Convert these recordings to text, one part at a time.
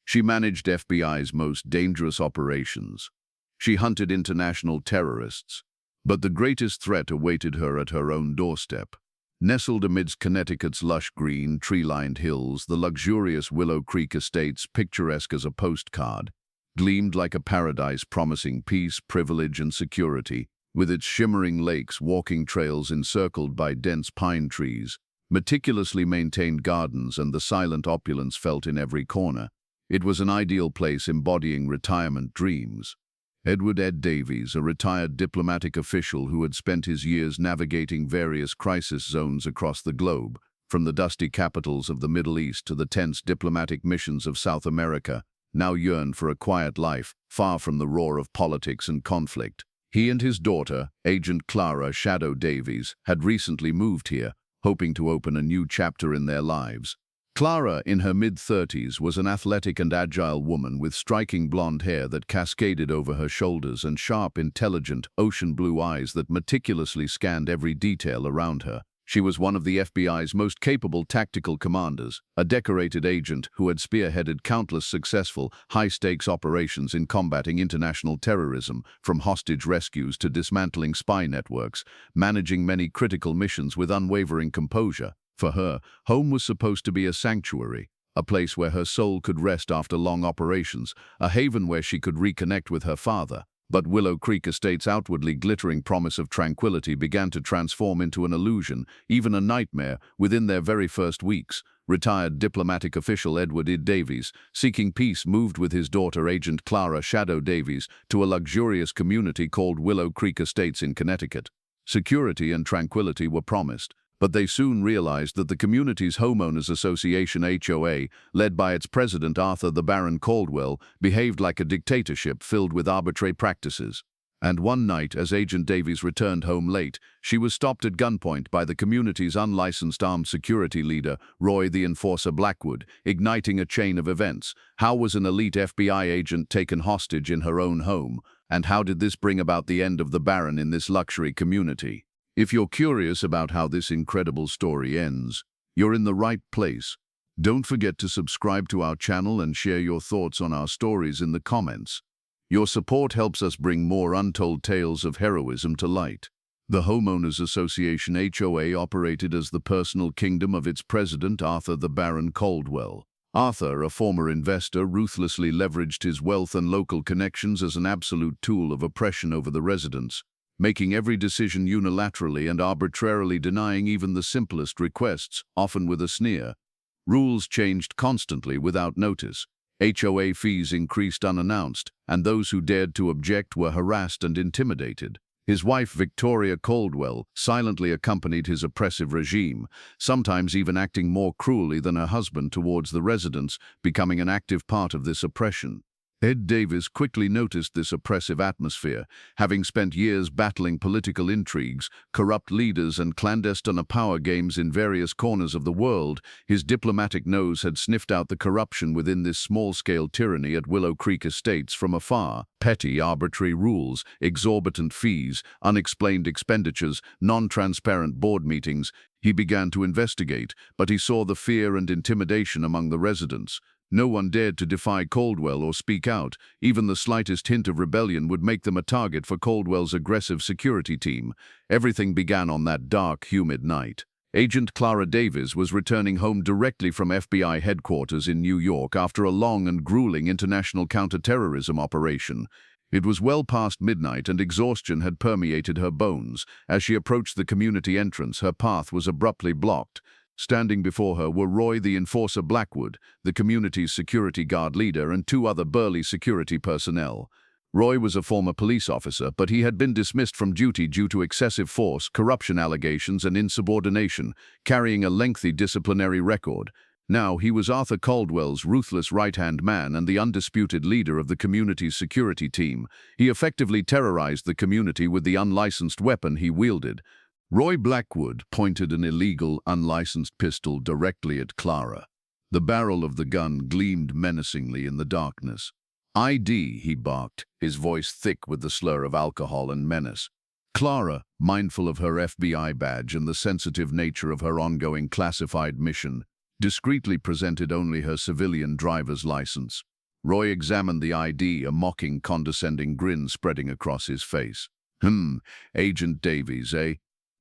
She managed FBI's most dangerous operations. She hunted international terrorists. But the greatest threat awaited her at her own doorstep. Nestled amidst Connecticut's lush green, tree-lined hills, the luxurious Willow Creek Estates, picturesque as a postcard, gleamed like a paradise promising peace, privilege, and security, with its shimmering lakes, walking trails encircled by dense pine trees, meticulously maintained gardens, and the silent opulence felt in every corner. It was an ideal place embodying retirement dreams. Edward Davies, a retired diplomatic official who had spent his years navigating various crisis zones across the globe, from the dusty capitals of the Middle East to the tense diplomatic missions of South America, now yearned for a quiet life, far from the roar of politics and conflict. He and his daughter, Agent Clara Davies, had recently moved here, hoping to open a new chapter in their lives. Clara, in her mid-30s, was an athletic and agile woman with striking blonde hair that cascaded over her shoulders and sharp, intelligent, ocean-blue eyes that meticulously scanned every detail around her. She was one of the FBI's most capable tactical commanders, a decorated agent who had spearheaded countless successful, high-stakes operations in combating international terrorism, from hostage rescues to dismantling spy networks, managing many critical missions with unwavering composure. For her, home was supposed to be a sanctuary, a place where her soul could rest after long operations, a haven where she could reconnect with her father. But Willow Creek Estates' outwardly glittering promise of tranquility began to transform into an illusion, even a nightmare, within their very first weeks. Retired diplomatic official Edward Davies, seeking peace, moved with his daughter, Agent Clara Davies, to a luxurious community called Willow Creek Estates in Connecticut. Security and tranquility were promised, but they soon realized that the community's Homeowners Association (HOA), led by its president Arthur the Baron Caldwell, behaved like a dictatorship filled with arbitrary practices. And one night, as Agent Davies returned home late, she was stopped at gunpoint by the community's unlicensed armed security leader, Roy the Enforcer Blackwood, igniting a chain of events. How was an elite FBI agent taken hostage in her own home? And how did this bring about the end of the Baron in this luxury community? If you're curious about how this incredible story ends, you're in the right place. Don't forget to subscribe to our channel and share your thoughts on our stories in the comments. Your support helps us bring more untold tales of heroism to light. The Homeowners Association (HOA) operated as the personal kingdom of its president, Arthur the Baron Caldwell. Arthur, a former investor, ruthlessly leveraged his wealth and local connections as an absolute tool of oppression over the residents, making every decision unilaterally and arbitrarily denying even the simplest requests, often with a sneer. Rules changed constantly without notice. HOA fees increased unannounced, and those who dared to object were harassed and intimidated. His wife, Victoria Caldwell, silently accompanied his oppressive regime, sometimes even acting more cruelly than her husband towards the residents, becoming an active part of this oppression. Davies quickly noticed this oppressive atmosphere, having spent years battling political intrigues, corrupt leaders, and clandestine power games in various corners of the world. His diplomatic nose had sniffed out the corruption within this small-scale tyranny at Willow Creek Estates from afar. Petty, arbitrary rules, exorbitant fees, unexplained expenditures, non-transparent board meetings. He began to investigate, but he saw the fear and intimidation among the residents. No one dared to defy Caldwell or speak out. Even the slightest hint of rebellion would make them a target for Caldwell's aggressive security team. Everything began on that dark, humid night. Agent Clara Davies was returning home directly from FBI headquarters in New York after a long and grueling international counterterrorism operation. It was well past midnight and exhaustion had permeated her bones. As she approached the community entrance, her path was abruptly blocked. Standing before her were Roy the Enforcer Blackwood, the community's security guard leader, and two other burly security personnel. Roy was a former police officer, but he had been dismissed from duty due to excessive force, corruption allegations, and insubordination, carrying a lengthy disciplinary record. Now he was Arthur Caldwell's ruthless right-hand man and the undisputed leader of the community's security team. He effectively terrorized the community with the unlicensed weapon he wielded. Roy Blackwood pointed an illegal, unlicensed pistol directly at Clara. The barrel of the gun gleamed menacingly in the darkness. "ID," he barked, his voice thick with the slur of alcohol and menace. Clara, mindful of her FBI badge and the sensitive nature of her ongoing classified mission, discreetly presented only her civilian driver's license. Roy examined the ID, a mocking, condescending grin spreading across his face. Agent Davies, eh?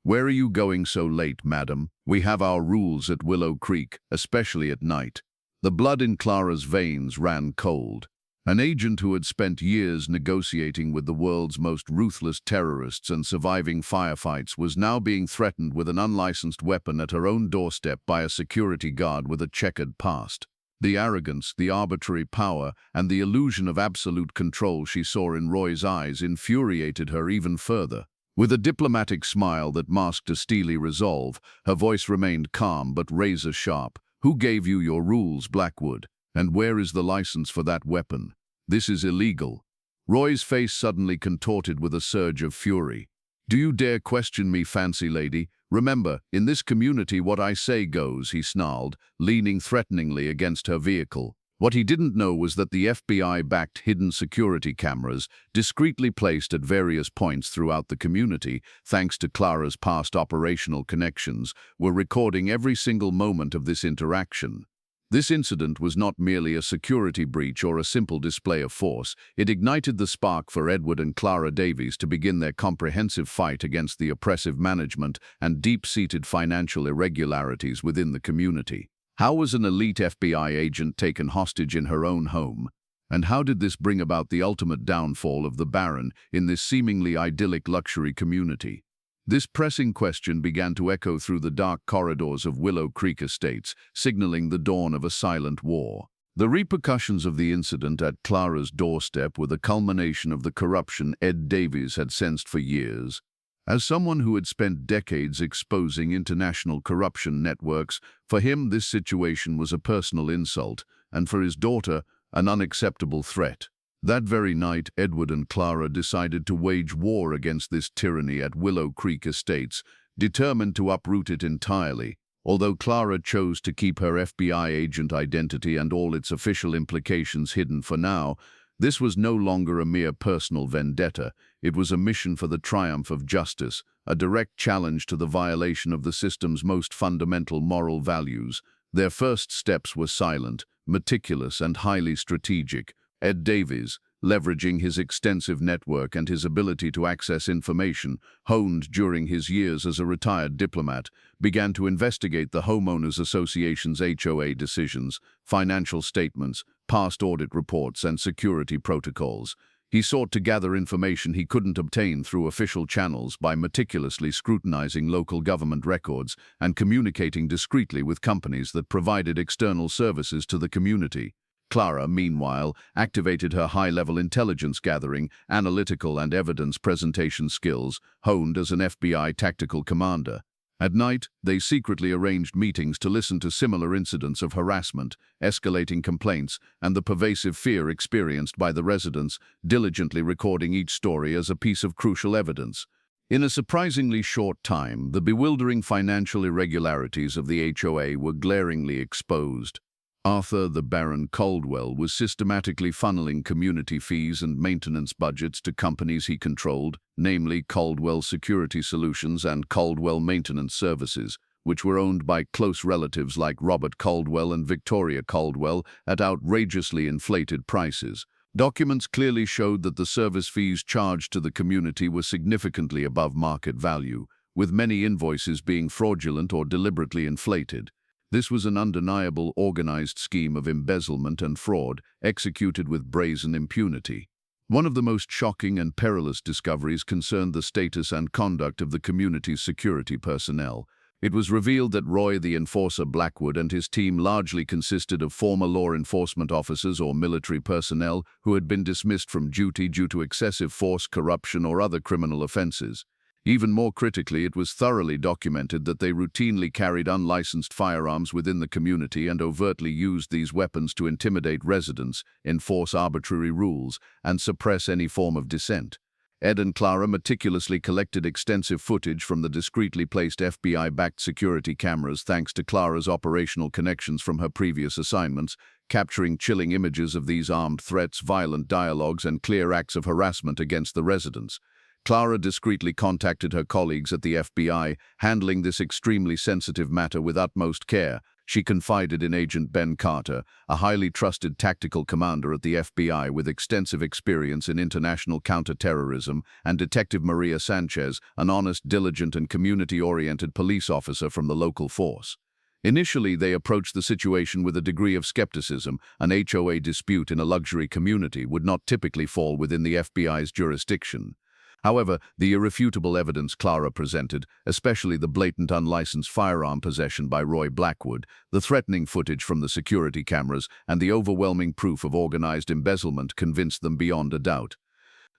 Where are you going so late, madam? We have our rules at Willow Creek, especially at night. The blood in Clara's veins ran cold. An agent who had spent years negotiating with the world's most ruthless terrorists and surviving firefights was now being threatened with an unlicensed weapon at her own doorstep by a security guard with a checkered past. The arrogance, the arbitrary power, and the illusion of absolute control she saw in Roy's eyes infuriated her even further. With a diplomatic smile that masked a steely resolve, her voice remained calm but razor-sharp. "Who gave you your rules, Blackwood? And where is the license for that weapon? This is illegal." Roy's face suddenly contorted with a surge of fury. "Do you dare question me, fancy lady? Remember, in this community what I say goes," he snarled, leaning threateningly against her vehicle. What he didn't know was that the FBI-backed hidden security cameras, discreetly placed at various points throughout the community, thanks to Clara's past operational connections, were recording every single moment of this interaction. This incident was not merely a security breach or a simple display of force. It ignited the spark for Edward and Clara Davies to begin their comprehensive fight against the oppressive management and deep-seated financial irregularities within the community. How was an elite FBI agent taken hostage in her own home? And how did this bring about the ultimate downfall of the Baron in this seemingly idyllic luxury community? This pressing question began to echo through the dark corridors of Willow Creek Estates, signaling the dawn of a silent war. The repercussions of the incident at Clara's doorstep were the culmination of the corruption Ed Davies had sensed for years. As someone who had spent decades exposing international corruption networks, for him this situation was a personal insult, and for his daughter, an unacceptable threat. That very night, Edward and Clara decided to wage war against this tyranny at Willow Creek Estates, determined to uproot it entirely. Although Clara chose to keep her FBI agent identity and all its official implications hidden for now, this was no longer a mere personal vendetta. It was a mission for the triumph of justice, a direct challenge to the violation of the system's most fundamental moral values. Their first steps were silent, meticulous, and highly strategic. Ed Davies, leveraging his extensive network and his ability to access information, honed during his years as a retired diplomat, began to investigate the Homeowners Association's HOA decisions, financial statements, past audit reports, and security protocols. He sought to gather information he couldn't obtain through official channels by meticulously scrutinizing local government records and communicating discreetly with companies that provided external services to the community. Clara, meanwhile, activated her high-level intelligence gathering, analytical and evidence presentation skills, honed as an FBI tactical commander. At night, they secretly arranged meetings to listen to similar incidents of harassment, escalating complaints, and the pervasive fear experienced by the residents, diligently recording each story as a piece of crucial evidence. In a surprisingly short time, the bewildering financial irregularities of the HOA were glaringly exposed. Arthur the Baron Caldwell was systematically funneling community fees and maintenance budgets to companies he controlled, namely Caldwell Security Solutions and Caldwell Maintenance Services, which were owned by close relatives like Robert Caldwell and Victoria Caldwell at outrageously inflated prices. Documents clearly showed that the service fees charged to the community were significantly above market value, with many invoices being fraudulent or deliberately inflated. This was an undeniable organized scheme of embezzlement and fraud, executed with brazen impunity. One of the most shocking and perilous discoveries concerned the status and conduct of the community's security personnel. It was revealed that Roy the Enforcer Blackwood and his team largely consisted of former law enforcement officers or military personnel who had been dismissed from duty due to excessive force, corruption, or other criminal offenses. Even more critically, it was thoroughly documented that they routinely carried unlicensed firearms within the community and overtly used these weapons to intimidate residents, enforce arbitrary rules, and suppress any form of dissent. Ed and Clara meticulously collected extensive footage from the discreetly placed FBI-backed security cameras thanks to Clara's operational connections from her previous assignments, capturing chilling images of these armed threats, violent dialogues, and clear acts of harassment against the residents. Clara discreetly contacted her colleagues at the FBI, handling this extremely sensitive matter with utmost care. she confided in Agent Ben Carter, a highly trusted tactical commander at the FBI with extensive experience in international counterterrorism, and Detective Maria Sanchez, an honest, diligent, and community-oriented police officer from the local force. Initially, they approached the situation with a degree of skepticism. An HOA dispute in a luxury community would not typically fall within the FBI's jurisdiction. However, the irrefutable evidence Clara presented, especially the blatant unlicensed firearm possession by Roy Blackwood, the threatening footage from the security cameras, and the overwhelming proof of organized embezzlement convinced them beyond a doubt.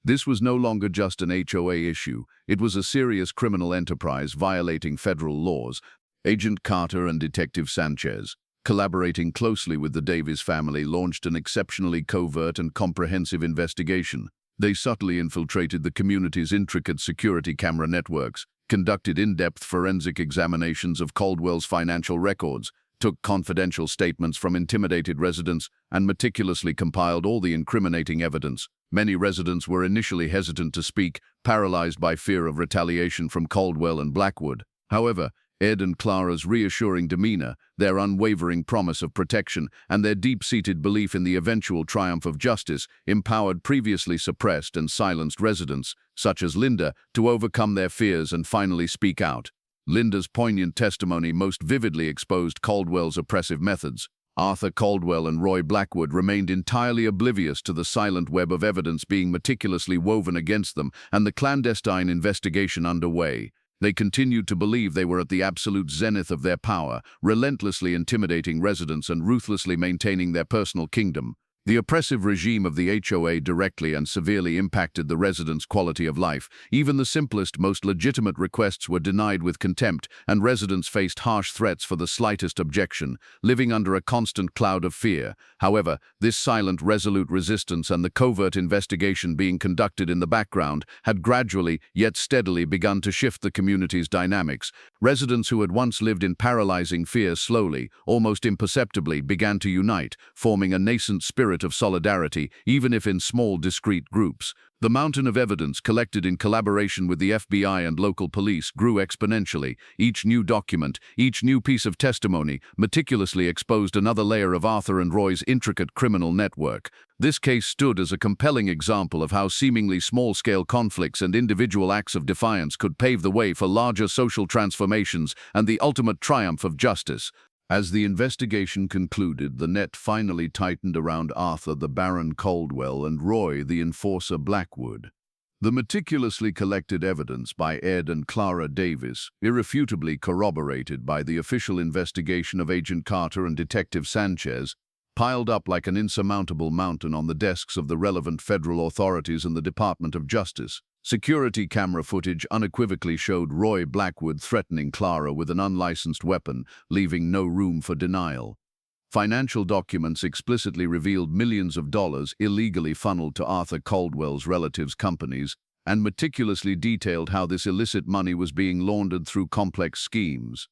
This was no longer just an HOA issue. It was a serious criminal enterprise violating federal laws. Agent Carter and Detective Sanchez, collaborating closely with the Davies family, launched an exceptionally covert and comprehensive investigation. They subtly infiltrated the community's intricate security camera networks, conducted in-depth forensic examinations of Caldwell's financial records, took confidential statements from intimidated residents, and meticulously compiled all the incriminating evidence. Many residents were initially hesitant to speak, paralyzed by fear of retaliation from Caldwell and Blackwood. However, Ed and Clara's reassuring demeanor, their unwavering promise of protection, and their deep-seated belief in the eventual triumph of justice empowered previously suppressed and silenced residents, such as Linda, to overcome their fears and finally speak out. Linda's poignant testimony most vividly exposed Caldwell's oppressive methods. Arthur Caldwell and Roy Blackwood remained entirely oblivious to the silent web of evidence being meticulously woven against them and the clandestine investigation underway. They continued to believe they were at the absolute zenith of their power, relentlessly intimidating residents and ruthlessly maintaining their personal kingdom. The oppressive regime of the HOA directly and severely impacted the residents' quality of life. Even the simplest, most legitimate requests were denied with contempt, and residents faced harsh threats for the slightest objection, living under a constant cloud of fear. However, this silent, resolute resistance and the covert investigation being conducted in the background had gradually, yet steadily begun to shift the community's dynamics. Residents who had once lived in paralyzing fear slowly, almost imperceptibly, began to unite, forming a nascent spirit of solidarity, even if in small, discrete groups. The mountain of evidence collected in collaboration with the FBI and local police grew exponentially. Each new document, each new piece of testimony, meticulously exposed another layer of Arthur and Roy's intricate criminal network. This case stood as a compelling example of how seemingly small-scale conflicts and individual acts of defiance could pave the way for larger social transformations and the ultimate triumph of justice. As the investigation concluded, the net finally tightened around Arthur the Baron Caldwell and Roy the enforcer Blackwood. The meticulously collected evidence by Ed and Clara Davies, irrefutably corroborated by the official investigation of Agent Carter and Detective Sanchez, piled up like an insurmountable mountain on the desks of the relevant federal authorities and the Department of Justice. Security camera footage unequivocally showed Roy Blackwood threatening Clara with an unlicensed weapon, leaving no room for denial. Financial documents explicitly revealed millions of dollars illegally funneled to Arthur Caldwell's relatives' companies, and meticulously detailed how this illicit money was being laundered through complex schemes.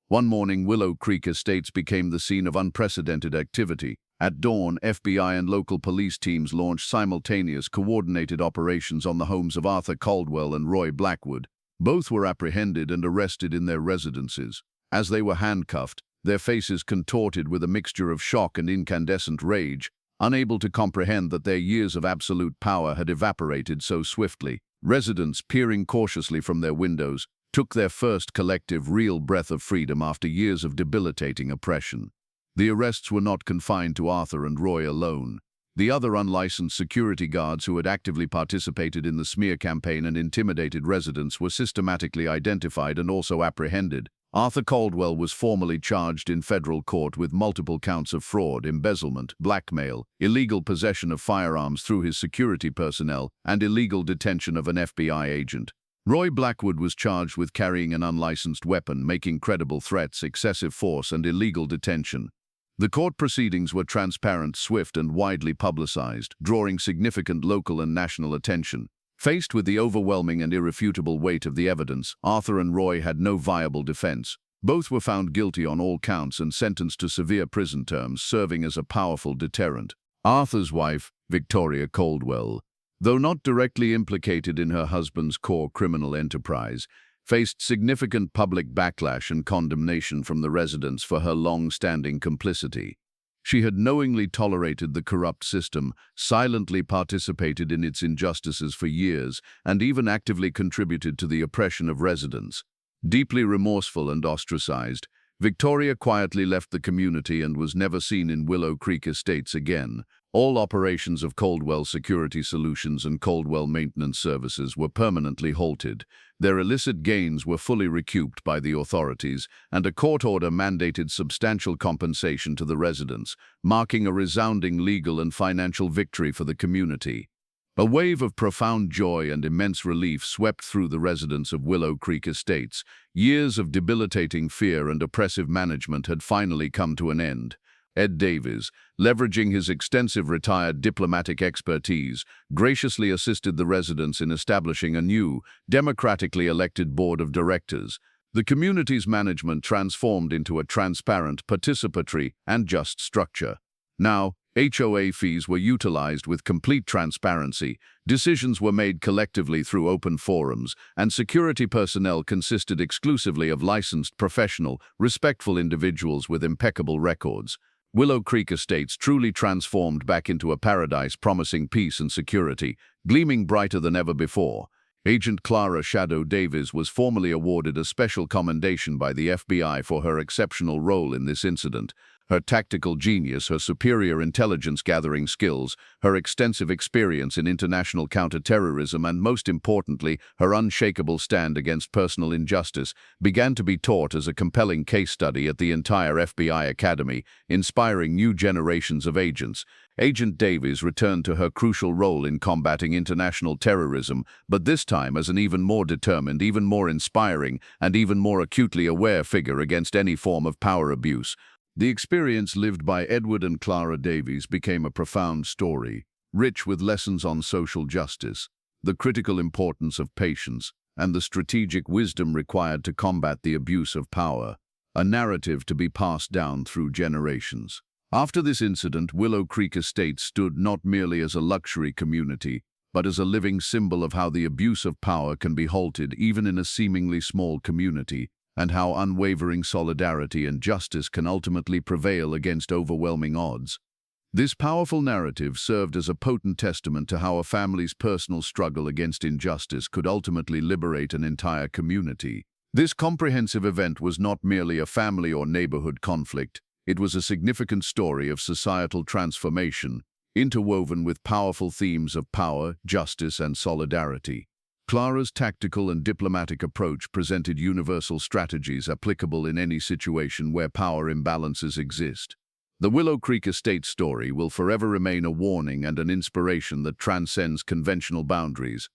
One morning, Willow Creek Estates became the scene of unprecedented activity. At dawn, FBI and local police teams launched simultaneous, coordinated operations on the homes of Arthur Caldwell and Roy Blackwood. Both were apprehended and arrested in their residences. As they were handcuffed, their faces contorted with a mixture of shock and incandescent rage, unable to comprehend that their years of absolute power had evaporated so swiftly. Residents, peering cautiously from their windows, took their first collective real breath of freedom after years of debilitating oppression. The arrests were not confined to Arthur and Roy alone. The other unlicensed security guards who had actively participated in the smear campaign and intimidated residents were systematically identified and also apprehended. Arthur Caldwell was formally charged in federal court with multiple counts of fraud, embezzlement, blackmail, illegal possession of firearms through his security personnel, and illegal detention of an FBI agent. Roy Blackwood was charged with carrying an unlicensed weapon, making credible threats, excessive force, and illegal detention. The court proceedings were transparent, swift, and widely publicized, drawing significant local and national attention. Faced with the overwhelming and irrefutable weight of the evidence, Arthur and Roy had no viable defense. Both were found guilty on all counts and sentenced to severe prison terms, serving as a powerful deterrent. Arthur's wife, Victoria Caldwell, though not directly implicated in her husband's core criminal enterprise, faced significant public backlash and condemnation from the residents for her long-standing complicity. She had knowingly tolerated the corrupt system, silently participated in its injustices for years, and even actively contributed to the oppression of residents. Deeply remorseful and ostracized, Victoria quietly left the community and was never seen in Willow Creek Estates again. All operations of Caldwell Security Solutions and Caldwell Maintenance Services were permanently halted. Their illicit gains were fully recouped by the authorities, and a court order mandated substantial compensation to the residents, marking a resounding legal and financial victory for the community. A wave of profound joy and immense relief swept through the residents of Willow Creek Estates. Years of debilitating fear and oppressive management had finally come to an end. Ed Davies, leveraging his extensive retired diplomatic expertise, graciously assisted the residents in establishing a new, democratically elected board of directors. The community's management transformed into a transparent, participatory, and just structure. Now, HOA fees were utilized with complete transparency, decisions were made collectively through open forums, and security personnel consisted exclusively of licensed, professional, respectful individuals with impeccable records. Willow Creek Estates truly transformed back into a paradise promising peace and security, gleaming brighter than ever before. Agent Clara Davies was formally awarded a special commendation by the FBI for her exceptional role in this incident. Her tactical genius, her superior intelligence-gathering skills, her extensive experience in international counterterrorism, and most importantly, her unshakable stand against personal injustice, began to be taught as a compelling case study at the entire FBI Academy, inspiring new generations of agents. Agent Davies returned to her crucial role in combating international terrorism, but this time as an even more determined, even more inspiring, and even more acutely aware figure against any form of power abuse. The experience lived by Edward and Clara Davies became a profound story, rich with lessons on social justice, the critical importance of patience, and the strategic wisdom required to combat the abuse of power, a narrative to be passed down through generations. After this incident, Willow Creek Estates stood not merely as a luxury community, but as a living symbol of how the abuse of power can be halted even in a seemingly small community, and how unwavering solidarity and justice can ultimately prevail against overwhelming odds. This powerful narrative served as a potent testament to how a family's personal struggle against injustice could ultimately liberate an entire community. This comprehensive event was not merely a family or neighborhood conflict, it was a significant story of societal transformation, interwoven with powerful themes of power, justice, and solidarity. Clara's tactical and diplomatic approach presented universal strategies applicable in any situation where power imbalances exist. The Willow Creek Estate story will forever remain a warning and an inspiration that transcends conventional boundaries.